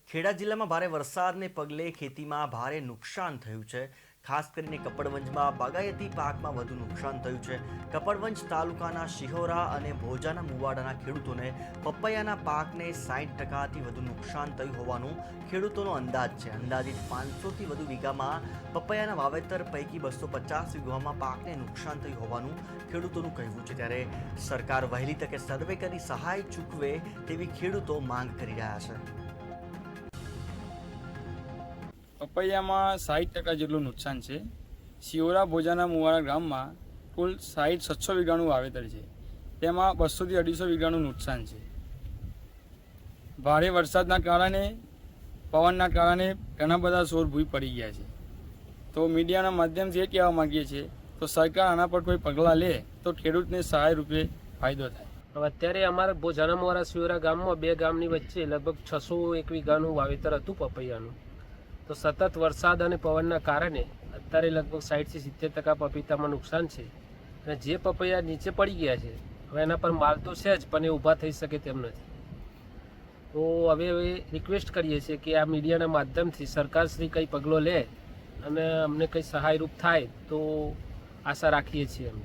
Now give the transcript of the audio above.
ખેડા જિલ્લામાં ભારે વરસાદને પગલે ખેતીમાં ભારે નુકસાન થયું છે. ખાસ કરીને કપડવંજમાં બાગાયતી પાકમાં વધુ નુકસાન થયું છે. કપડવંજ તાલુકાના શિહોરા અને ભોજાના મુવાડાના ખેડૂતોને પપૈયાના પાકને 60%થી વધુ નુકસાન થયું હોવાનું ખેડૂતોનો અંદાજ છે. અંદાજિત 500થી વધુ વીઘામાં પપૈયાના વાવેતર પૈકી 250 વીઘામાં પાકને નુકસાન થયું હોવાનું ખેડૂતોનું કહેવું છે. ત્યારે સરકાર વહેલી તકે સર્વે કરી સહાય ચૂકવે તેવી ખેડૂતો માંગ કરી રહ્યા છે. પપૈયામાં 60% જેટલું નુકસાન છે. શિહોરા ભોજાના મુવાડા ગામમાં કુલ 60-700 વીઘાનું વાવેતર છે. તેમાં 200થી 250 વીઘાનું નુકસાન છે. ભારે વરસાદના કારણે પવનના કારણે ઘણા બધા છોડ ભૂઈ પડી ગયા છે. તો મીડિયાના માધ્યમથી એ કહેવા માગીએ છીએ તો સરકાર આના પર કોઈ પગલાં લે તો ખેડૂતને સહાય રૂપે ફાયદો થાય. અત્યારે અમારા ભોજાના મુવાડા શિહોરા ગામમાં બે ગામની વચ્ચે લગભગ 601 વીઘાનું વાવેતર હતું પપૈયાનું. તો સતત વરસાદ અને પવનના કારણે અત્યારે લગભગ 60થી 70% પપીતામાં નુકસાન છે. અને જે પપૈયા નીચે પડી ગયા છે હવે એના પર માલ તો છે જ પણ એ ઊભા થઈ શકે તેમ નથી. તો હવે રિક્વેસ્ટ કરીએ છીએ કે આ મીડિયાના માધ્યમથી સરકારશ્રી કંઈ પગલો લે અને અમને કંઈ સહાયરૂપ થાય તો આશા રાખીએ છીએ અમે.